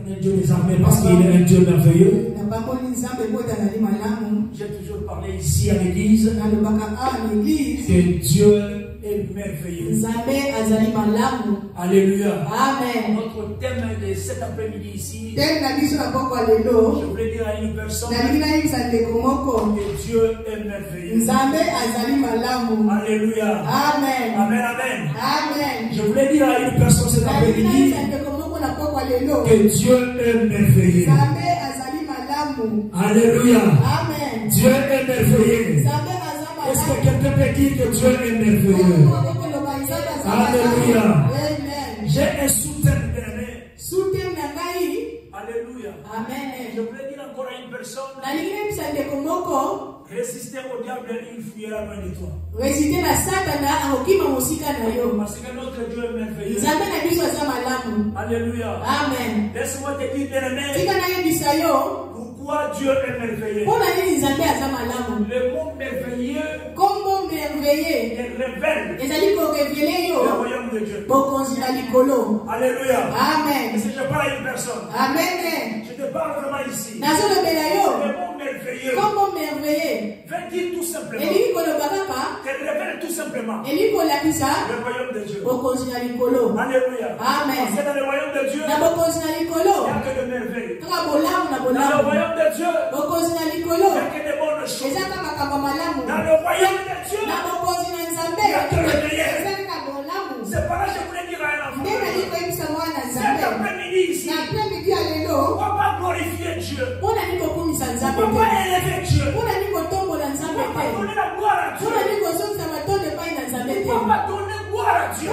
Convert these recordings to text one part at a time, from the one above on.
l'éternel Dieu des armées parce qu'il est un Dieu merveilleux. J'ai toujours parlé ici à l'église que Dieu est merveilleux. Alléluia. Amen. Notre thème de cet après-midi ici, je voulais dire à une personne que Dieu est merveilleux. Alléluia. Amen. Amen, amen. Amen. Je voulais dire à une personne cet après-midi que Dieu est merveilleux. Alléluia. Amen. Dieu est merveilleux. Est-ce que quelqu'un peut dire que Dieu est merveilleux? Alléluia. Amen. J'ai un soutien bien-aimé. Alléluia. Amen. Je voulais dire encore à une personne, résister au diable, il fuira loin de toi. Parce que notre Dieu est merveilleux. Alléluia. Amen. Laisse-moi te dire, bien-aimé, pourquoi Dieu est merveilleux. Le mot merveilleux révèle le royaume de Dieu. Alléluia. Amen. Et si je parle à une personne, Amen. je te parle vraiment ici. Le Comment mot merveilleux veut dire tout simplement, te révèle tout simplement le royaume de Dieu. Alléluia. Amen. Parce que dans le royaume de Dieu, il n'y a que de merveilles. Dans le royaume de Dieu, il n'y a que de bonnes choses. Dans le royaume de Dieu, il n'y a que le meilleur. C'est par là que je voulais dire à un enfant, cet après-midi ici, pourquoi pas glorifier Dieu? Pourquoi pas élever Dieu? Pourquoi pas donner la gloire à Dieu? Pourquoi pas donner gloire à Dieu?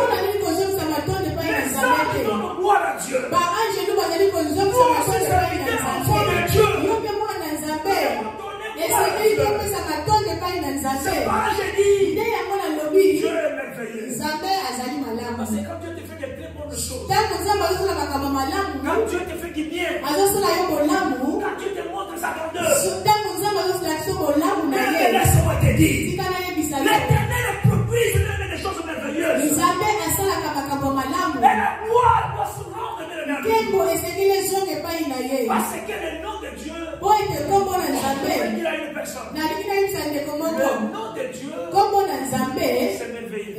Les anges donnent gloire à Dieu. Nous aussi, serviteurs, enfants de Dieu. C'est par là que je dis, Dieu est merveilleux. Parce que quand Dieu te fait des très bonnes choses, quand Dieu te fait du bien, quand Dieu te montre sa grandeur, laisse-moi te dire, l'Éternel produit des choses merveilleuses. Et la gloire doit se rendre de l'éternel. Parce que le nom de Dieu, je vais dire à une personne, le nom de Dieu, c'est merveilleux.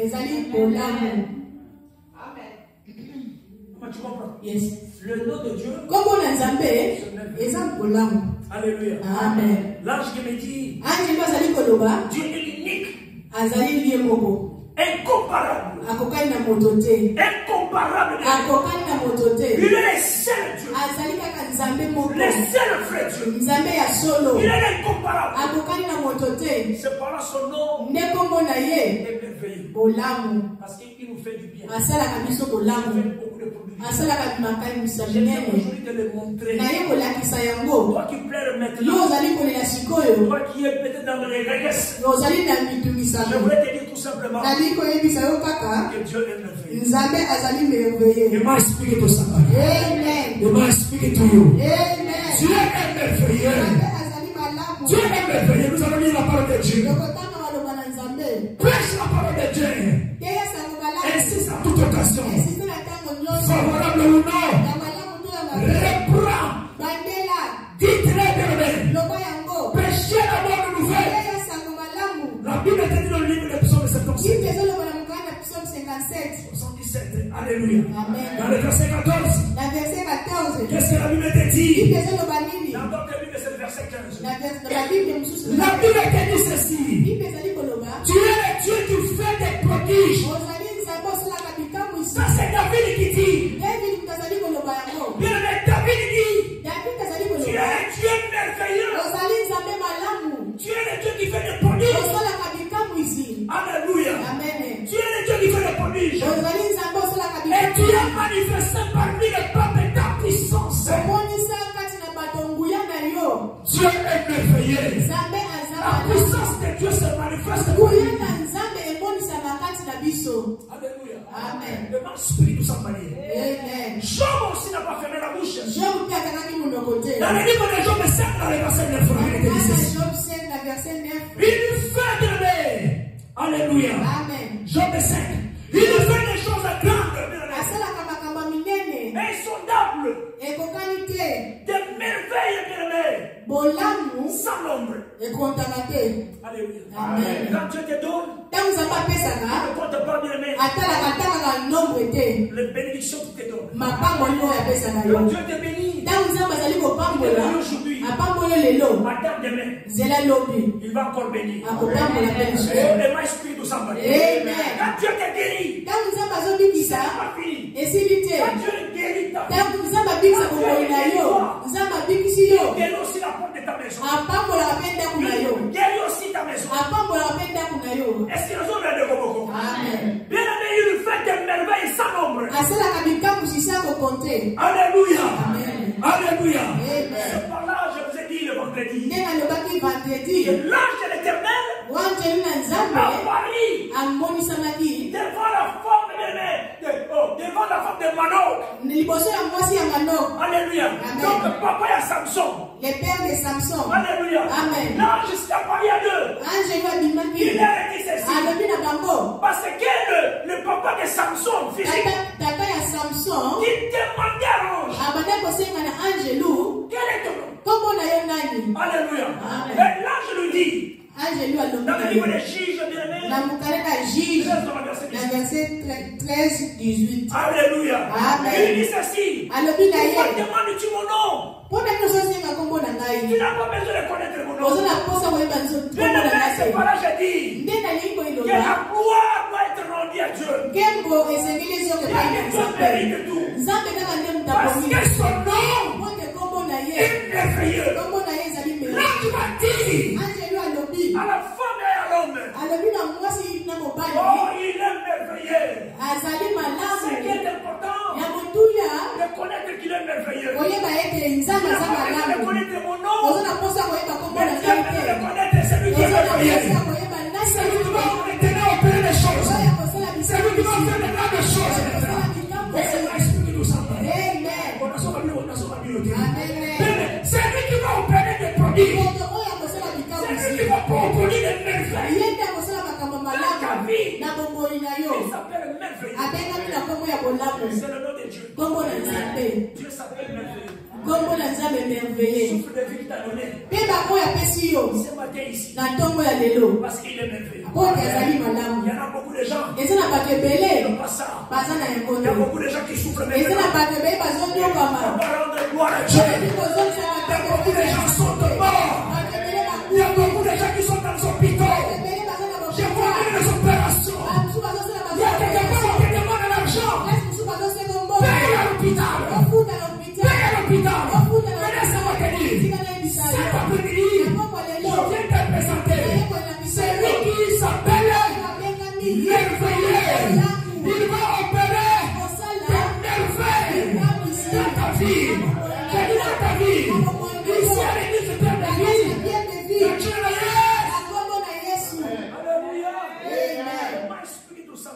Comment tu comprends? Yes. Le nom de Dieu, c'est merveilleux. Alléluia. Amen. L'ange qui me dit, Dieu est unique, incomparable, incomparable. Il est le seul Dieu, le seul vrai Dieu. Il est incomparable. C'est par là son nom est merveilleux. Parce qu'il nous fait du bien. Il fait beaucoup de produits. Aujourd'hui de le montrer. Toi qui pleures maintenant, toi qui es peut-être dans le regret, je voulais te dire tout simplement que Dieu est merveilleux. You must speak to somebody. Amen. You must speak to you. Amen. Dieu est merveilleux. Dieu est merveilleux. Nous allons lire la parole de Dieu. Prêche la parole de Dieu. Insiste à toute occasion. Favorable ou non. Reprends. Dites-le bien. Prêchez la bonne nouvelle. La Bible est dit dans le livre de Psaume 77. 77. Alléluia. Dans le verset 14. Qu'est-ce que la Bible te dit? Dans d'autres Bibles, c'est le verset 15. La Bible te dit ceci. Tu es le Dieu qui fait des prodiges. Ça, c'est David qui dit. Bien, David dit. Tu es le Dieu merveilleux. Tu es le Dieu qui fait des prodiges. Alléluia. Tu es le Dieu qui fait des prodiges. Et tu as manifesté parmi les peuples ta puissance. Dieu est merveilleux. La puissance de Dieu se manifeste. Alléluia. Amen. Le mal spirituel s'en manière. Amen. Job aussi n'a pas fermé la bouche. Dans le livre de Job 5, dans le verset 9, il lui fait de l'air. Alléluia. Amen. Job 5. Il lui fait des choses grandes. Insondables. Alléluia. Amen. Quand Dieu te donne, Tangu nzambe ne apesaka compte pas bien aimé. atalaka taka nombre te Les bénédictions qu'il te donne. mapamboli oyo apesaka Quand yo Dieu te bénit, ntango nzambe azali kopambola aujourd'hui, apamboli lelo matin demain, nzela lobi il va encore bénir. akopambola mpe lisusu. Et moi, esprit de Samba. Amen. Quand Dieu te guérit, ntango nzambe azobikisa c'est pas fini. esili te Quand Dieu guérit ta vie, ntango nzambe abikisa bomoi na yo nzambe abikisi yo guérit aussi la porte de ta maison. apambolaka mpe ndako na yo Guérit aussi ta maison. apambolaka mpe ndako na yo. Est-ce que nous avons de Goboko? Amen. Bien aimé, il fait des merveilles sans nombre. asalaka bikambusi sa kokonte. Alléluia. Amen. Alléluia. Amen. C'est par là, je vous ai dit le vendredi. nde nalobaki vendredi L'ange de l'éternel wanjeli na a nzambe pari amonisamaki devant la femme devant la femme de Manoch. liboso ya mwasi ya Manoch. Alléluia. Amen. Donc papa y a Samson. le père de Samson. Alléluia. Amen. L'ange s'est apparu à deux. angeli abimaki Il a dit ceci. alobi na bango Parce que le papa de Samson, physique, tata ya Samson il demandait à l'ange, abandaki kosenga na angelu quel est ton nom? kombo na yo nani. Alléluia. Amen. Et l'ange lui dit, angelu alobi dans na le livre yo des juges, bien aimé, na mokaleka juge 13 dans le verset na 18. verset 13-18 Alléluia. Amen. Il dit ceci. alobi na Pourquoi ye demandes-tu mon nom? mpo na nyonso osenga kombo na Tu ngai n'as pas besoin de connaître mon nom. oza na posa koyeba kombo Bien na aimé, ngai c'est te. pas là que j'ai dit nde nalingi que koyiloba la gloire doit être rendue à Dieu. nkembo esengeli ezoka Il y a epai na que Dieu nzambe mérite tout. nzambe kaka nde Parce motakomi que son nom mpoke kombo na ye est merveilleux. kombo na ye ezali meli L'ange m'a dit angelu alobi à la femme et à l'homme, alobi na mwasi na mobali oh, il est merveilleux. azali Ce malamu qui est important, ya motuya de connaître qu'il est merveilleux. koyeba ete Tu nzambe n'as aza pas besoin de malamu connaître mon nom, oza na posa koyeba kombo mais na tu as ngai besoin te de connaître celui qui est oza na merveilleux. posa koyeba nasi Celui qui va maintenant opérer les choses. oyo kosala Celui qui va faire de grandes choses. kosala Et bikambosi. c'est l'esprit qui nous empare. Amen. On a son ami, on a son ami. Amen. C'est lui qui va opérer des prodiges. moto oyo akosala C'est lui bikambosi qui va produire des merveilles. ye nde akosala makambo malamu na bomoi na yo Il s'appelle merveilleux. abengami na kombo ya bolamu C'est le nom de Dieu. kombo na nzambe Dieu s'appelle merveilleux. kombo na nzambe merveille Souffle de vie qu'il t'a donné. mpe bakoyo apesi yo Ce matin ici. na ntongo ya lelo Parce qu'il est merveilleux. mpo te azali Il malamu y en a beaucoup de gens eza na bato qui ebele n'ont pas ça. baza na Il y a yangono beaucoup de gens qui souffrent eza na maintenant. bato ebele On bazonyokama va rendre gloire à Dieu. oyebi kozongisa Beaucoup de gens sont morts. bato ebele Il y a beaucoup de gens qui sont dans les hôpitaux. ebele baza na J'ai vu les opérations. bamosu bazosala Il y a quelqu'un qui demande l'argent. mosusu bazosenga Paye à l'hôpital. ofuta na hôpital Paye à l'hôpital. ofuta Mais laisse-moi te dire. tika nayebisa Cet yo après-midi, je viens te présenter celui qui s'appelle merveilleux. Il va opérer des merveilles dans ta vie. J'ai dit dans ta vie. Ici à l'église de Dieu. Alléluia. Moi, esprit tout ça.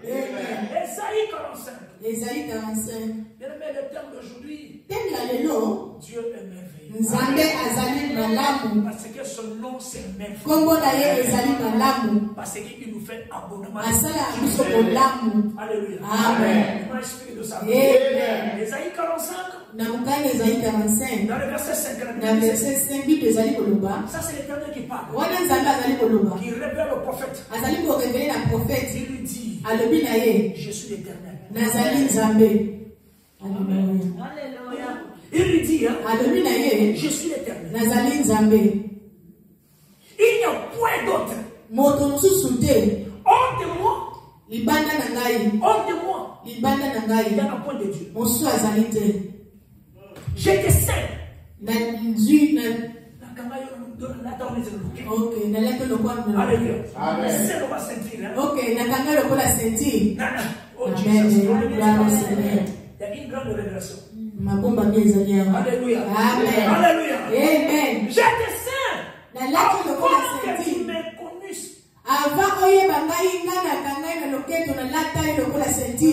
Esaïe 45. Esaïe 45. Bien aimé, le terme d'aujourd'hui, Thème la lelo Dieu est merveilleux. nzambe azali malamu Parce que son nom c'est merveilleux. kombo na ye ezali malamu Parce qu'il nous fait abonnement. asala biso bolamu. Alléluia. Amen. Moi, esprit de ça. Amen. Esaïe 45, na mokani Esaïe 45 dans le verset 5, na verset 5 bible ezali koloba ça c'est l'éternel qui parle. wana nzambe azali koloba Qui révèle au prophète. azali korevele na prophète Il lui dit, alobi na ye je suis l'éternel. nazali nzambe. Alléluia. Il lui dit, hein, alobi na ye je suis l'éternel. nazali nzambe. Il n'y a point d'autre. moto mosusu te Hors de moi, libanda na ngai hors de moi, libanda na il n'y ngai a point de Dieu. mosusu azali te. Je te sais. na nzwi na ok nalaki lokwa Alléluia. C'est le roi sentir. ok nakanga lokola senti. Oh, Amen. Jesus. Gloire au Seigneur. Il y a une grande révélation. mabomba mi ezali yango. Alléluia. Amen. Alléluia. Amen. Je te sais. nalaki lokola Avant que tu senti me connusses. avant oyeba ngai nga nakangai na loketo nalata ye lokola senti.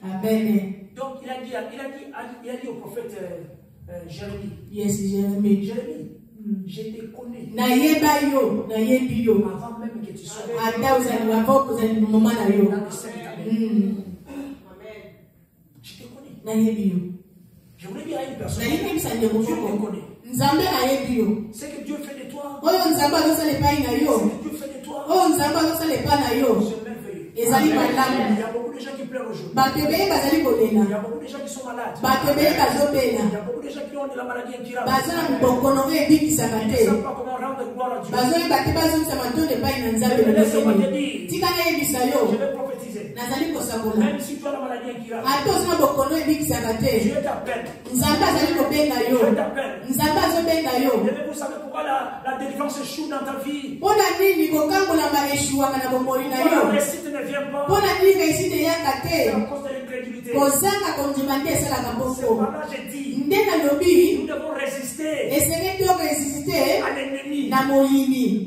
Amen. Donc il a dit au prophète Jérémie. Yes, Jérémie. Jérémie, je te connais. nayeba yo nayebi yo Avant même que tu sois ata ozali avant kozali moma na yo. dans le sein de ta mère. Je te connais. nayebi yo Je voulais dire à une personne, nayebisa ndeko Dieu te moko connaît. Ce que Dieu fait de toi. Ce que Dieu fait de toi. C'est merveilleux. Il y a beaucoup de gens qui pleurent aujourd'hui. Il y a beaucoup de gens qui sont malades. Il y a beaucoup de gens qui ont de la maladie incurable. Ils ne savent pas comment rendre gloire à Dieu. Laisse-moi te dire, je vais prophétiser. Même si tu as la maladie incurable, Dieu t'appelle. Dieu t'appelle. Et vous savez pourquoi la délivrance échoue dans ta vie? Pourquoi la réussite ne vient pas? C'est à cause de l'incrédulité. C'est par là que j'ai dit, nous devons résister à l'ennemi.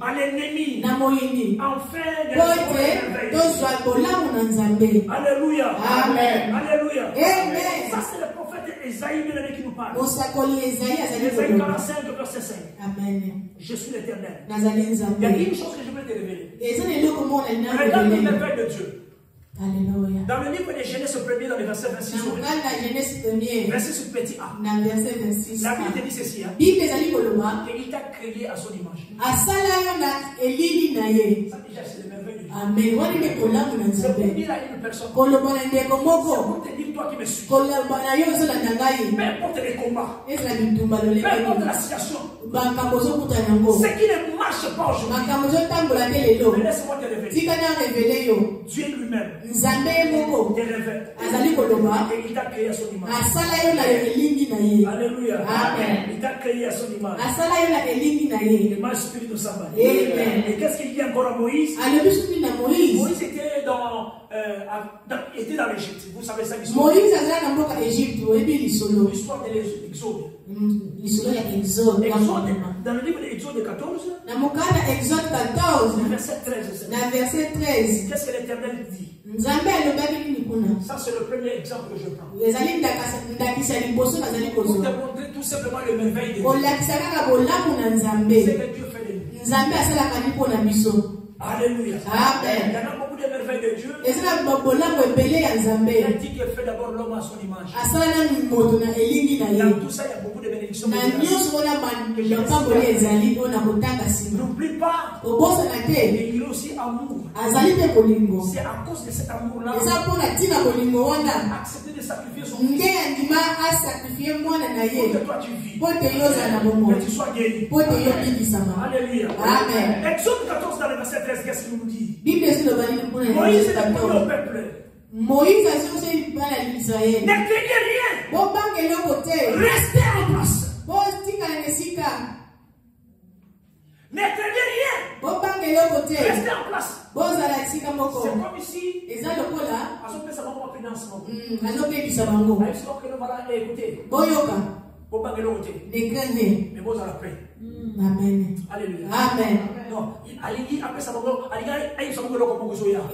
À l'ennemi. Enfin, alléluia. Amen. Alléluia. Amen. Ça, c'est le prophète Esaïe qui nous parle. Esaïe 45, verset 5. Amen. Je suis l'Éternel. Il y a une chose que je veux te révéler. Regarde le merveille de Dieu. Alléluia. Dans le livre de Genèse premier, dans le verset 26, verset sur petit A, la Bible te dit ceci, qu'il t'a créé à son image. Ça déjà c'est le merveille de Dieu. Amen. C'est pour dire à une personne, c'est pour te dire toi qui me suis. Peu importe les combats, peu importe la situation, ce qui ne marche pas aujourd'hui, mais laisse-moi te révéler. Dieu lui-même te révèle. Et il t'a créé à son image. Alléluia. Amen. Il t'a créé à son image. L'image spirituelle de Samba. Et qu'est-ce qu'il dit encore à Moïse? Moïse était dans l'Égypte. Vous savez ça, l'histoire. L'histoire de l'Exode. Dans le livre de Exode 14, verset 13, qu'est-ce que l'Éternel dit? Ça, c'est le premier exemple que je prends. Pour te montrer tout simplement le merveille de Dieu. C'est que Dieu fait de nous. Alléluia. Amen. Il y en a beaucoup de merveilles de Dieu. Il a dit qu'il fait d'abord l'homme à son image. Dans tout ça, il y a beaucoup de bénédictions. N'oublie pas qu'il y a aussi amour. C'est à cause de cet amour-là qu'il a accepté de sacrifier son fils pour que toi tu vis, que tu sois guéri. Alléluia. Amen. Exode 14 dans le verset 13, qu'est-ce qu'il nous dit? Moïse est appelé au peuple. Ne craignez rien. Restez en place. Ne craignez rien. Restez en place. C'est comme ici. À son place, ça va pas financement. Que nous allons écouter. Mais vous allez après. Amen. Alléluia. Amen. Non,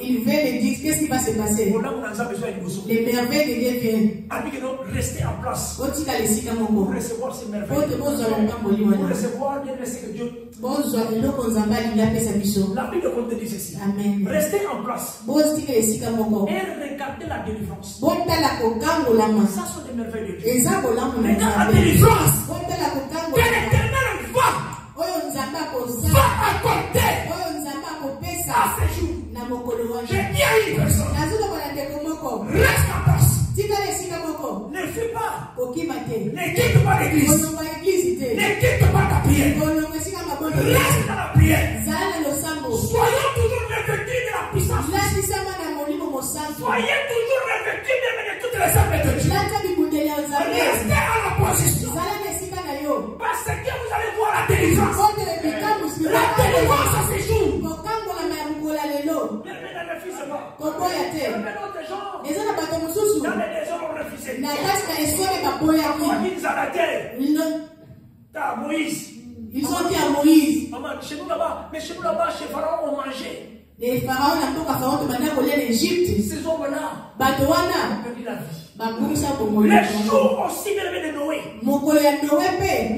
il veut me dire qu'est-ce qui va se passer. Les merveilles de Dieu viennent. Restez en place pour recevoir ces merveilles. Pour recevoir bien ce que Dieu. La Bible compte dit ceci. Amen. Restez en place et regardez la délivrance. Ça sont des merveilles de Dieu. Regarde la délivrance. Que l'Éternel va accorder à ce jour. J'ai dit à une personne, reste en place. Ne fuis pas. Ne quitte pas l'église. Ne quitte pas ta prière. Reste dans la prière. Soyons toujours revêtus de la puissance. Soyez toujours revêtus de toutes les armes de Dieu. Restez à la position. Parce que vous allez voir la délivrance. La délivrance à ces jours. Moïse. Ils ont dit à Moïse. Chez nous là-bas, mais chez nous là-bas, chez Pharaon, on mangeait. Les pharaons n'ont pas Pharaon de manière qu'on est l'Égypte. Ces hommes-là, Batoana. perdu la vie. Les jours aussi bien de Noé.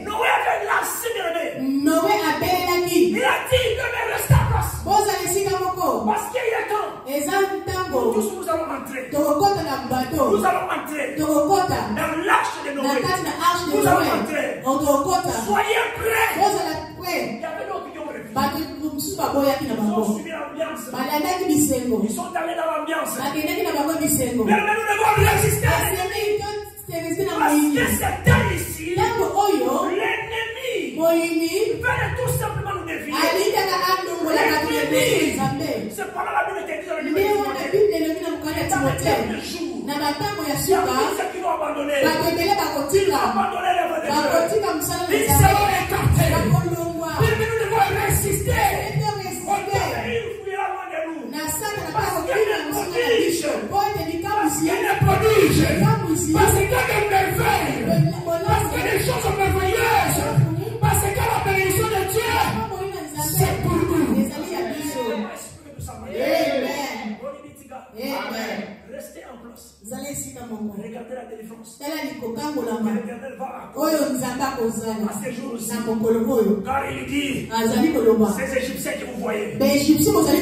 Noé avait lancé bien. Noé a bien dit. Il a dit de me rester en place. Parce qu'il y a temps. Tous nous allons rentrer. bateau. Nous allons entrer dans l'arche de Noé. Nous allons entrer. Soyez prêts. Il y avait d'autres qui ont refusé. Ils ont suivi l'ambiance. Ils sont allés dans l'ambiance. Mais nous devons résister. Parce que c'est ici. L'ennemi veut tout simplement nous dévier. C'est pas là la Bible était dit dans le livre de Timothée. Il y a ceux qui vont abandonner. Ils vont abandonner l'œuvre de Dieu. Ils seront écartés. Mais nous devons résister. Il fouillera loin de nous. Parce qu'il est prodige. Parce qu'il est prodige. Parce qu'il y a des merveilles. Parce qu'il y a des choses merveilleuses. Parce que la bénédiction de Dieu, c'est pour nous. Amen. Restez en place. Regardez la délivrance. L'Éternel va à ces jours-ci. Car il dit, ces Égyptiens que vous voyez, et ces Égyptiens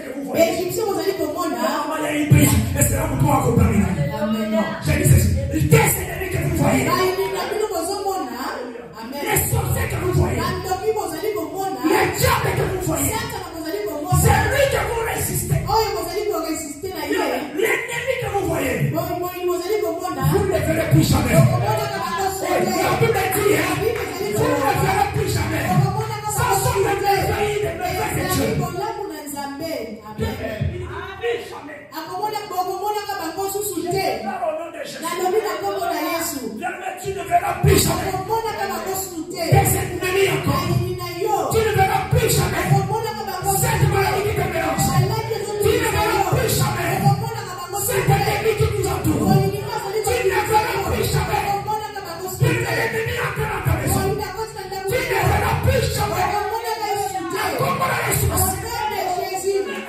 que vous voyez, il y a une prise, et c'est là pour toi accompagner. J'ai dit ceci, les ennemis que vous voyez, les sorciers que vous voyez, les diables que vous voyez, c'est lui que vous résistez. L'ennemi que vous voyez, vous ne le verrez plus jamais. La Bible dit, vous ne le verrez plus jamais. Ça sont les merveilles de Dieu. Tu ne verras plus jamais. Des ennemis encore. Tu ne verras plus jamais. Cette maladie qui te mélange. Tu ne verras plus jamais. Cet ennemi qui nous entoure. Tu ne verras plus jamais. Tu ne l'ennemi encore à ta maison. Tu ne verras plus jamais. Comme la ressource.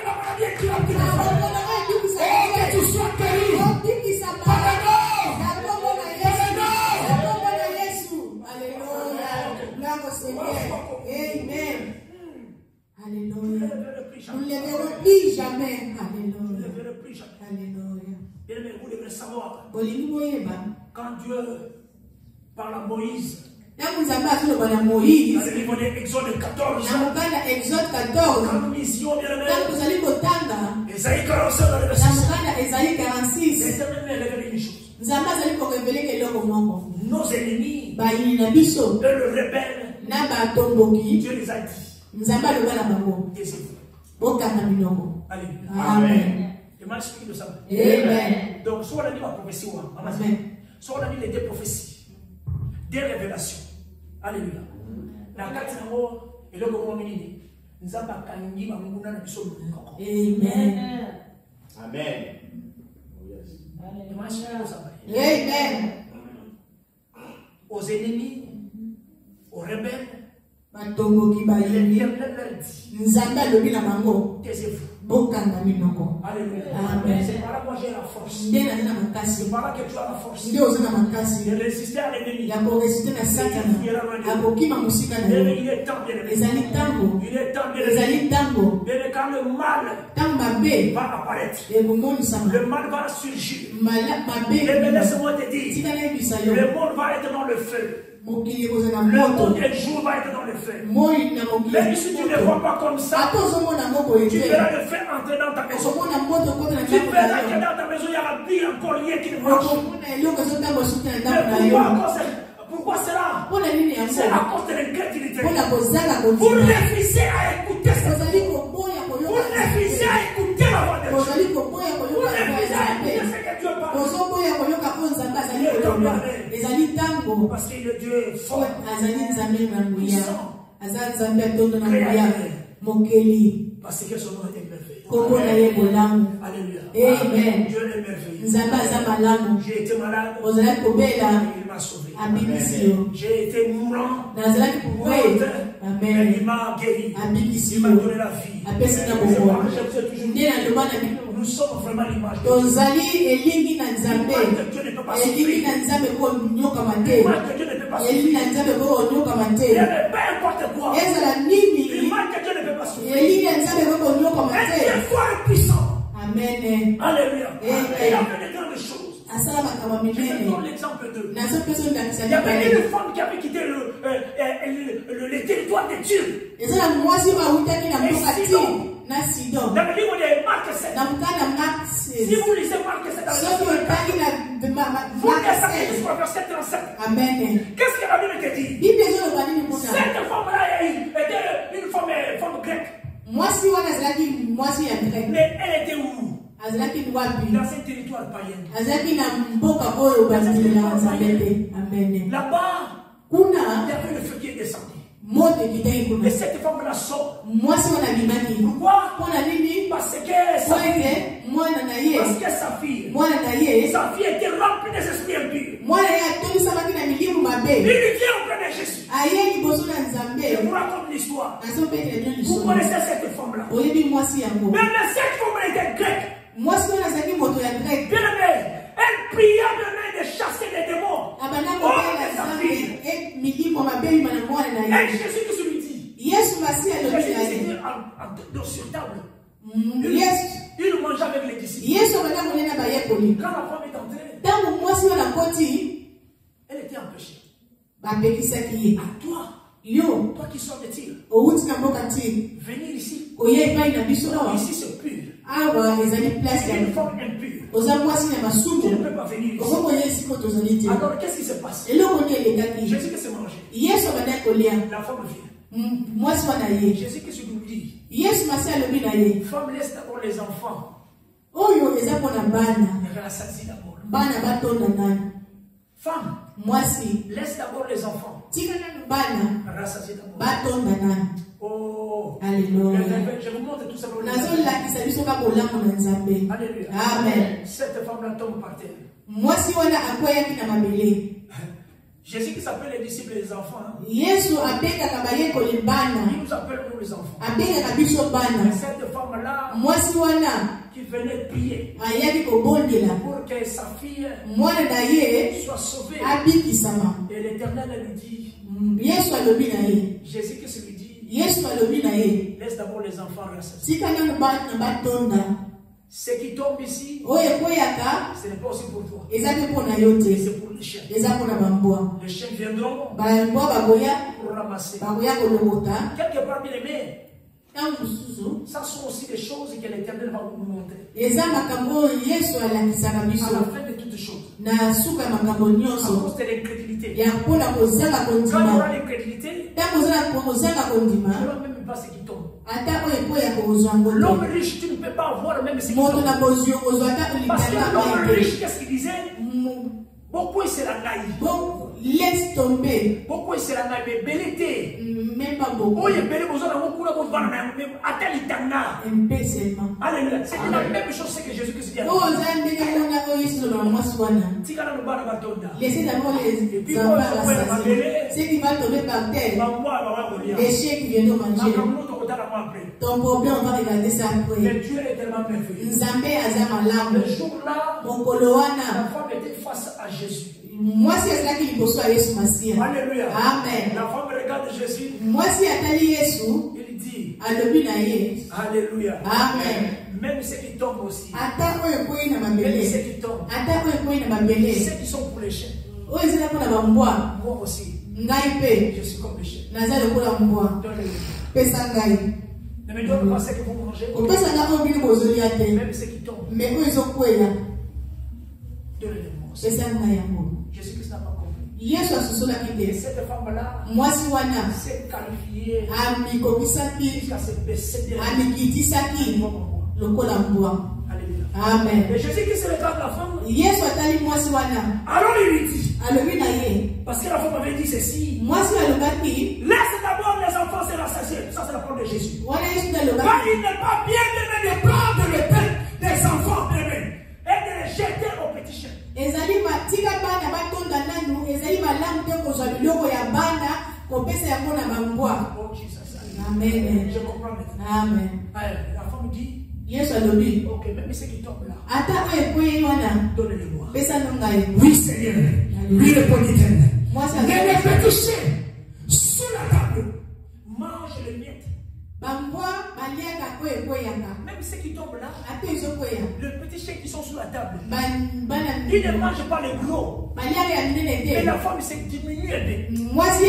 La maladie qui va plus. Oh, que tu sois guéri. Amen. Alléluia. Nous ne le verrons plus jamais. Alléluia. Alléluia. Bien aimé, vous devrez savoir. Quand Dieu parle à Moïse, dans le livre d'Exode 14, quand nous lisions, bien aimé, Esaïe 45 dans le verset 6, l'Éternel m'a révélé une chose. Nos ennemis, eux le rebelle, Dieu les a dit. Amen. Et moi, je suis de ça. Amen. Donc, soit on a dit ma prophétie, soit on a dit les deux prophéties, des révélations. Alléluia. La carte est en haut, et le moment mini. Nous avons pas gagné ma mouna na biso. Amen. Amen. Et moi, je suis de ça. Amen. Aux ennemis, aux rebelles, Amen. C'est par là que moi j'ai la force. C'est par là que tu as la force. De résister à l'ennemi. Il est temps, bien aimé. Il est temps, bien aimé. Mais quand le mal va apparaître, le mal va surgir. Mais laisse-moi te dire, le monde va être dans le feu. Le monde et le jour va être dans le feu. Même si tu ne vois pas comme ça, tu verras le feu entrer dans ta maison. Tu verras que dans ta maison il y a la bille encore liée qui ne marche. Pourquoi cela? C'est à cause de l'incrédulité. Vous refusez à écouter ça. Vous refusez à écouter la voix de Dieu. Vous refusez à écouter ce que Dieu parle. Parce qu'il est Dieu fort, puissant, parce que son nom est merveilleux. Alléluia. Amen. Dieu est merveilleux. J'ai été malade, il m'a sauvé. J'ai été mourant, il m'a guéri, il m'a donné la vie. Nous sommes vraiment l'image de Dieu. L'image de Dieu ne peut pas souffrir. L'image de Dieu ne peut pas souffrir. Peu importe quoi. L'image de Dieu ne peut pas souffrir. Elle est fort et puissant. Amen. l'exemple d'eux. Il y avait une femme qui avait quitté le territoire des Dieux. Et Sidon. Dans le livre de Marc 7. Si vous lisez Marc 7, vous descendez jusqu'au verset 37. Amen. Qu'est-ce que la Bible te dit? Cette femme-là était une femme grecque. Mais elle était où? Dans un territoire païen. Là-bas, il y avait le feu qui est descendu. Et cette femme-là sort. Pourquoi? Parce que sa fille était remplie des esprits impurs. Il vient auprès de Jésus. Je vous raconte l'histoire. Vous connaissez cette femme-là. Même cette femme était grecque. Bien aimé, elle pria de main de chasser les démons. Et Jésus qui se lui dit, Jésus était sur table. Il mangeait avec les disciples. Quand la femme est entrée, elle était empêchée. À toi, toi qui sors de Tyr, venir ici. Ici c'est pur. Une femme impure. Tu ne peux pas venir ici. Alors qu'est-ce qui se passe? Jésus qui s'est mangé. La femme vient. Jésus qui se lui dit, femme, laisse d'abord les enfants. Rassasie d'abord. Femme, laisse d'abord les enfants. Rassasie d'abord. Oh, alléluia. Je vous montre tout simplement. Alléluia. Amen. Cette femme-là tombe par terre. Jésus qui s'appelle les disciples et les enfants. Il nous appelle nous les enfants. Et cette femme-là qui venait prier pour que sa fille soit sauvée. Et l'Éternel lui dit, Jésus qui se lui dit, laisse d'abord les enfants rassasiés. Ce qui tombe ici, ce n'est pas aussi pour toi. C'est pour les chiens. Les chiens viendront pour ramasser. Quelque part, bien aimé, ça sont aussi des choses que l'Éternel va vous montrer. À la fin de toutes choses. À cause de l'incrédulité. Quand il y aura l'incrédulité, il n'y aura même pas ce qui tombe. L'homme riche, tu ne peux pas avoir même ce qui tombe. Parce que l'homme riche, qu'est-ce qu'il disait? Beaucoup il sera naïf. Laisse tomber. Beaucoup il sera naïf. Mais belité. Même pas beaucoup. Oh, il y a belé, vous avez beaucoup de choses. Alléluia. C'est la même chose que Jésus Christ dit. Laissez d'abord les enfants rassasiés. Ceux qui vont tomber par terre. Les chiens qui viennent manger. Ton problème, on va regarder ça après. Mais Dieu est tellement merveilleux. Nzambe azama lambo. Le jour-là, la femme était face à Jésus. Moi, c'est cela qui lui à Jésus Massia. Alléluia. Amen. La femme regarde Jésus. Moi, si atali Jésus, il dit Alléluia. Amen. Même ceux qui tombent aussi. Même ceux qui tombent. Ceux qui sont pour les chiens. Moi aussi. Je suis comme les chiens. Ne me donne pas ce que vous mangez. Même ceux qui tombent. Donnez-le-moi. Jésus-Christ n'a pas compris. Et cette femme-là s'est qualifiée jusqu'à se baisser derrière. Alléluia. Amen. Et Jésus-Christ regarde la femme. Alors il lui dit. Parce que la femme avait dit ceci. Laisse d'abord les enfants se rassasier. Ça c'est la parole de Jésus. Car il n'est pas bien aimé de prendre le pain des enfants aimés et de les jeter aux petits chiens. Oh Jesus. Amen. Je comprends maintenant. Amen. La femme dit. Ok, même ceux qui tombent là. Donnez-le-moi. Oui, Seigneur. Oui, répondit-elle. Ne me fais toucher sous la table. Mange les miettes Même ceux qui tombent là, le petit chèque qui sont sur la table, ils ne mangent pas les gros. Et la femme s'est diminuée. Mange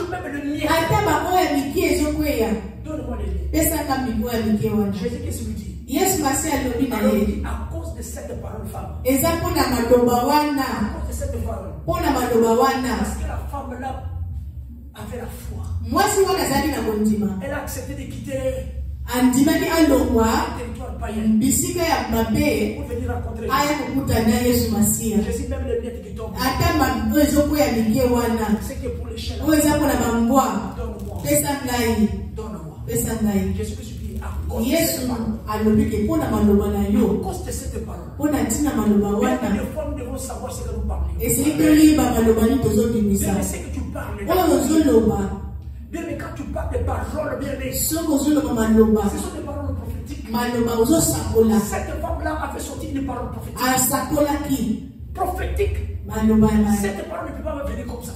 même le miel. Donne-moi le lait. Jésus qu'est-ce qu'il dit? Alors, à cause de cette parole, femme. À cause de cette parole. Parce que la femme là avait la foi. Elle a accepté de quitter le territoire païen pour venir rencontrer Jésus. Jésus même les miettes qui tombent. C'est que pour les chaînes. Donne-moi. Donne-moi. Jésus que supplie à cause de cette parole. Même les femmes devront savoir ce que nous parlons. Bien, mais c'est que tu parles. Bien, mais quand tu parles des paroles, bien, mais ce sont des paroles prophétiques. Cette femme-là avait sorti une parole prophétique. Prophétique. Cette parole ne peut pas venir comme ça.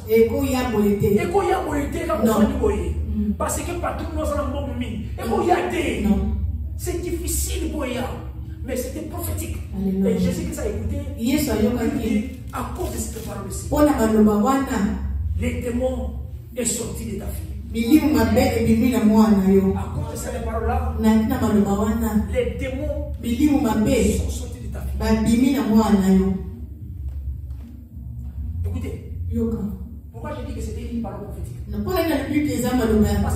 Parce que partout nous avons mis. C'est difficile pour eux. Mais c'était prophétique. Et Jésus qui s'est écouté, à cause de cette parole-ci, les démons sont sortis de ta fille. À cause de cette parole-là, les démons sont sortis de ta fille. Écoutez, pourquoi j'ai dit que c'était une parole prophétique? Parce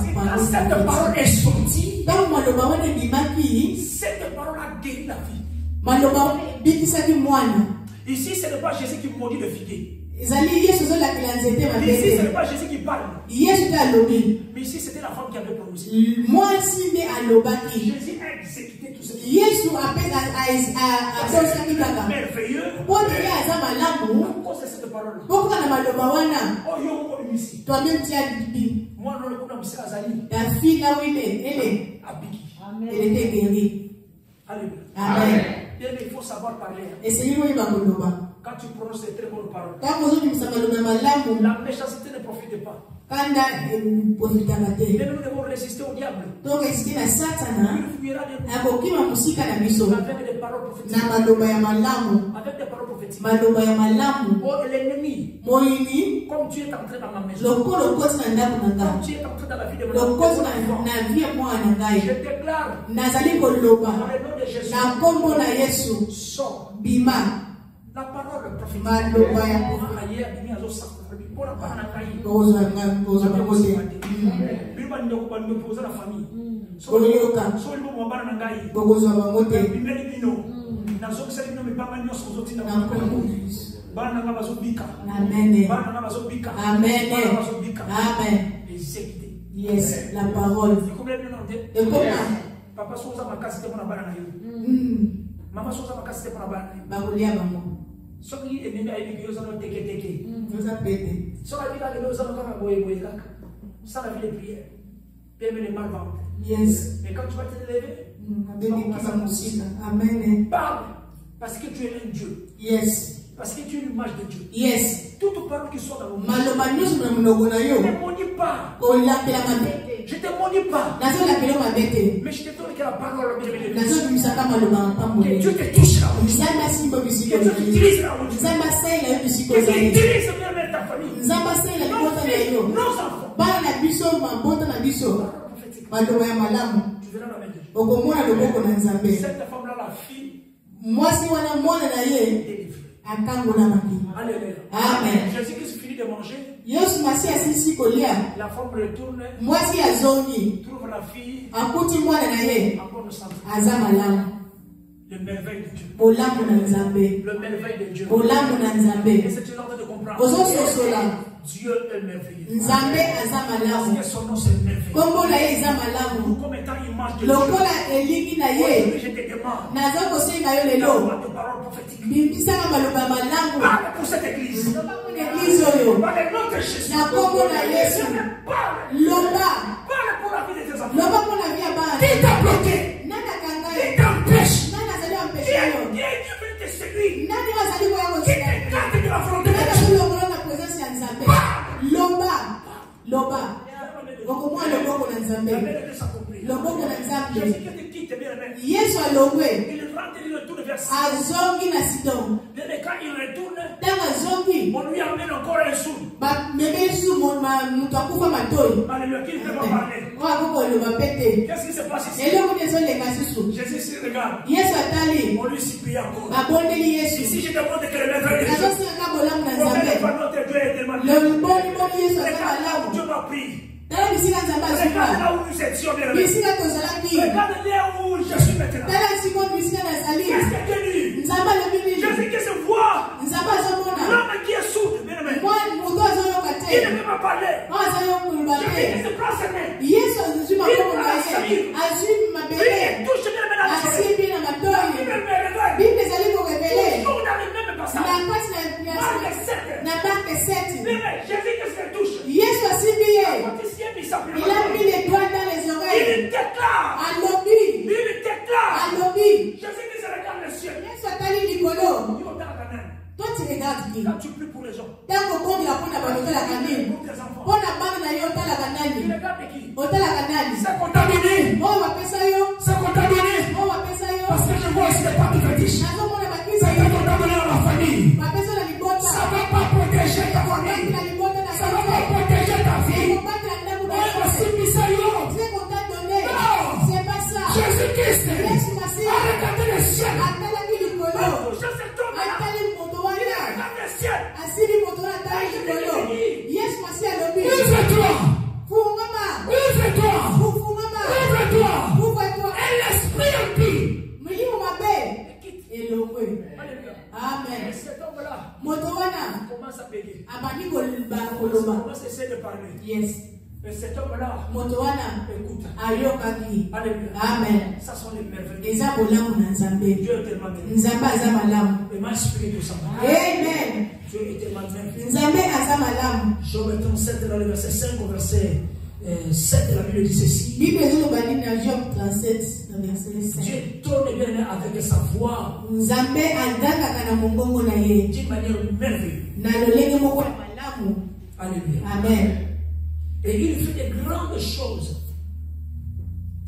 que quand cette parole est sortie, cette parole a guéri la vie. Ici, ce n'est pas Jésus qui maudit le figuier. Ici, ce n'est pas Jésus qui parle. Mais ici, c'était la femme qui avait prononcé. Jésus a exécuté tout ce qui est merveilleux. À cause de cette parole. Moi, non, ta fille là où elle était guérie. Alléluia. Amen. Il faut savoir parler. Quand tu prononces des très bonnes paroles, la méchanceté ne profite pas. Mais nous devons résister au diable. Il fuira de nous avec des paroles prophétiques. Avec des paroles prophétiques. Oh, l'ennemi, comme tu es entré dans ma maison, comme tu es entré dans la vie de mon enfant, je déclare dans le nom de Jésus, sors. La parole prophétique. Yes, la parole. Papa souza makasi te mona bana na yo. Mama souza makasi te mona bana. Bakulia bango. Soki ennemi ayebi yo zano teke teke. Oza pete. Soki ayebi ka yo zano kaka boye boye kaka. Ça la vie de prière. Permet les malvents. Yes. Mais quand tu vas te lever, Amen. Parle. Parce que tu es un Dieu. Yes. Parce que tu es l'image de Dieu. Yes. Toute parole qui soit dans mon bouche. Ne maudis pas. Je te maudis pas. Mais je te donne que la parole que Dieu te touchera. Que Dieu t'utilisera. Que Dieu utilise même ta famille. Nos enfants. Tu verras la main de Dieu. Cette femme-là, la fille, Alléluia. Amen. Jésus-Christ finit de manger. La femme retourne. Trouve la fille en bonne santé. Le merveille de Dieu. Le merveille de Dieu. Et c'est une ordre de comprendre. Dieu est merveilleux. Parce que son nom c'est merveilleux. Vous comme étant image de Dieu. Je te demande. D'avoir de paroles prophétiques. Parle pour cette église. Parle de notre Jésus. Parle pour la vie de tes enfants. Qui t'a bloqué? Qui t'empêche? Qui est venu te séduire? Qui t'écarte de la volonté de Dieu? Loba. okomwa loboko na nzambe loboko na nzambe Jésus te quitte, bien aimé. yesu alongwe Il rentre, il retourne vers Sidon. azongi na sidon Quand il retourne, ntango azongi on lui amène encore un sou. bameme su moto akufa matoi Alléluia, qui ne peut pas parler. oyo akokoloba pe te Qu'est-ce qui se passe ici? eloko nde ezolenga susu Jésus se regarde. yesu atali On lui supplie encore. babondeli yesu Ici, je demande que le maître de Dieu. nazosingaka bolamu na nzambe Regarde notre Dieu est tellement bien. loboniboni yesu aza Regarde là où malamu Dieu m'a pris. tala bisika nzambe Regarde azuka là où nous étions, bien aimé. bisika tozalaki Regarde là où je suis maintenant. tala sikoyo bisika nazali Qu'est-ce que tu dis? nzambe alobi nini Jésus qui se voit. nzambe azomona L'homme qui est sourd, bien aimé. moto azoyoka Il ne te peut pas parler. oyo azoyokoloba Jésus te qui se prend ses mains. yesu azwi maboko na ye azwi Lui, mabele il touche bien aimé dans les oreilles. asimbi na Il matoi me regarde. bible ezali korevele Toujours dans le même passage. na kati Marc 7. na marke 7 Bien aimé, Jésus qui se touche. yesu asimbi ye Quand il s'y est mis sa plume. il a mis les doigts dans les Il oreilles déclare. alobi Il déclare. alobi Jésus qui se regarde le ciel. yesu atali likolo Il regarde la main. toi tu regardes qui Quand tu pries pour les gens. ntango obondela mpona bato otalaka nini Pour tes enfants. mpona bana na ye otalaka Il nani regarde qui? otalaka nani C'est qu'on t'a donné. oyo bapesa yo C'est qu'on t'a donné. oyo bapesa yo Parce que je vois ici les parties fétiches. nazomona bakisa C'est qu'on t'a donné à la famille. bapesa na libota Ça ne va pas protéger ta famille. na libota na Ça ne va pas protéger ta vie. kobatela ndako na Ouais, yo voici Misaïo. c'est qu'on t'a donné Non. c'est pas ça Jésus-Christ yesu masi a regardé le ciel. atalaki likolo A touché cet homme-là. atali moto Il wana regarde le ciel. asili moto wana atali likolo yesu masi alobi Ouvre-toi. fungama Ouvre-toi. fungama Ouvre-toi. ouvre-toi Et l'esprit impie. milimo mabe elongwe Alléluia. amen Et cet homme-là moto wana commence à bégayer. abandi Il koloba commence à essayer de parler. yes Et cet homme-là moto wana écoute. ayokaki Alléluia. amen Ça sont les merveilles. eza bolamu na nzambe Dieu est tellement merveilleux. nzambe aza malamu Et m'a inspiré tout ça. amen Dieu est tellement merveilleux. nzambe aza malamu Job 37 dans le verset 5 au verset 7 de la Bible dit ceci. bible ezoloba nini na job 37 na verset 5 Dieu tourne bien avec sa voix nzambe andakaka na mongongo na ye d'une manière merveilleuse. na lolenge moko ya malamu Alléluia. amen Et il fait des grandes choses.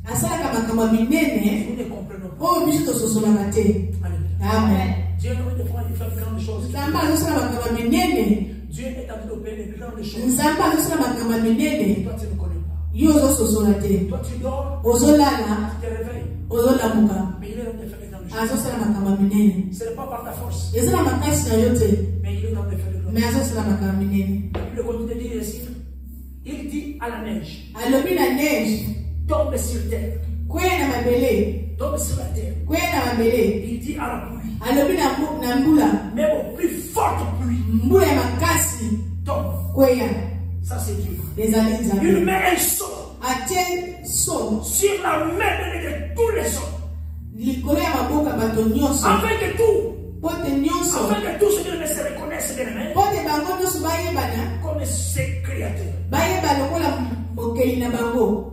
asalaka makambo ya minene Nous ne comprenons pas. oyo biso tososolaka te Alléluia. amen Dieu nous demande de faire de grandes choses. nzambe azosala makambo ya minene Dieu est en train de faire de grandes choses. nzambe azosala makambo ya minene Toi, tu ne connais pas. yo ozososola te Toi, tu dors, ozolala tu te réveilles. ozolamuka Mais il est en train de faire de grandes choses. azosala makambo ya minene Ce n'est pas par ta force. eza na makasi na yo te Mais il est en train de faire de grandes me choses. azosala makambo ya minene Le continue de dire ici. Il dit à la neige, alobi na neige tombe sur terre. kwea na mabele Tombe sur la terre. kwea na mabele Il dit à la pluie. alobi na mbula Même aux plus fortes pluies. mbula ya makasi Tombe. kwea Ça c'est Dieu. ezali Il nzambe met un son atie so sur la main de tous les hommes. likolo ya maboko ya bato nyonso Afin que tout, po te nyonso afin que tous ceux qui ne se reconnaissent bien po te bango nyonso bayebana comme ses créateurs. bayeba lokola mokeli na bango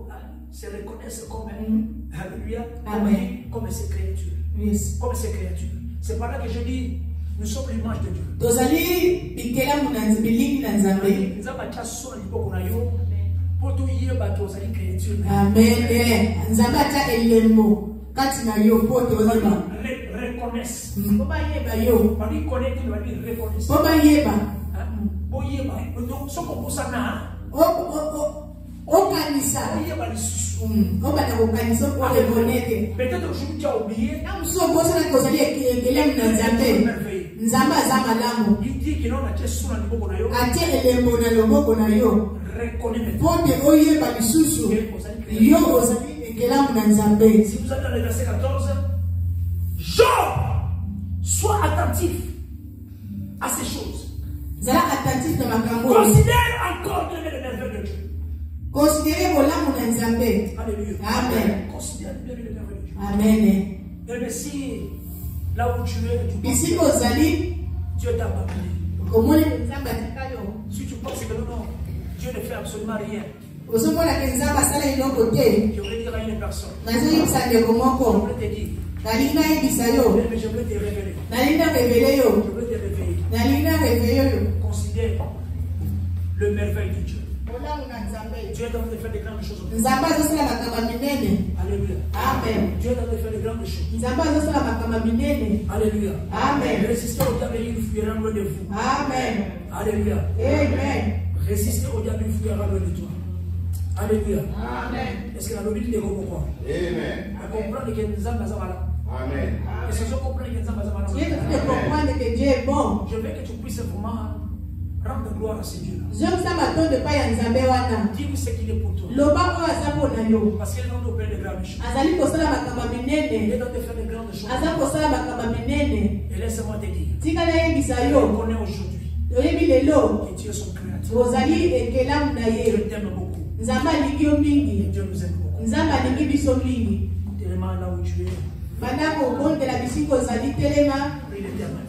Se reconnaissent comme, alléluia, Amen. comme ses créatures. yes Comme ses créatures. C'est par là que je dis, nous sommes l'image de Dieu. tozali bikelamu na bilingi na nzambe Nous avons déjà son liboko na yo. Pour tout y bateau, ça dit créature. amen nzambe atia elembo kati na yo po toyeba Reconnaissent. po bayeba yo On dit connaître, on dit reconnaître. po bayeba Boyeba. Donc, ce qu'on peut savoir, okanisa boyeba les sous. obanda kokanisa orekonete Peut-être que tu as oublié. na mosusu obosana tozali ekelamu na nzambe nzambe aza malamu Il dit qu'il en a déjà son liboko na yo. atie elembo na loboko na yo Reconnaître. po te oyeba lisusu yo ozali ekelamu na nzambe Si vous allez dans le verset 14, Job, sois attentif à ces choses. zala attentif na makambo Considère encore bien les merveilles de Dieu. considere bolamu na nzambe Alléluia. amen Considère bien les merveilles de Dieu. amen Et si là où tu es, tu penses bisika ozali Dieu t'a abandonné. omoni nzambe atika yo Si tu penses que non, Dieu ne fait absolument rien. ozomona ke nzambe asala eloko te Je voulais dire à une personne. nazoyebisa ndeko Je moko voulais te dire. nalingi nayebisa yo Mais je voulais te révéler. nalingi narevele yo Je voulais te réveiller. nalingi narevele yo Considère le merveille de Dieu. bolamu na nzambe Dieu est en train de faire des grandes choses. Alléluia. Amen. Dieu est en train de faire des grandes choses. Alléluia. Amen. Résistez au diable, il fuira loin de vous. Amen. Alléluia. Amen. Résistez au diable, il fuira loin de toi. Alléluia. Amen. Est-ce que la Bible dit pourquoi? Amen. À comprendre que nous avons là. Amen. Et ce que comprendre que nous avons là. Tu veux comprendre que Dieu est bon. Je veux que tu puisses vraiment rendre gloire à ce Dieu-là. Dis-lui ce qu'il est pour toi. Parce qu'il est dans de faire de grandes choses. Il est dans de faire de grandes choses. Et laisse-moi te dire. Je connais aujourd'hui que tu es son créateur. Je t'aime beaucoup. Et Dieu nous aime beaucoup. Tellement là où tu es. Prie l'éternel.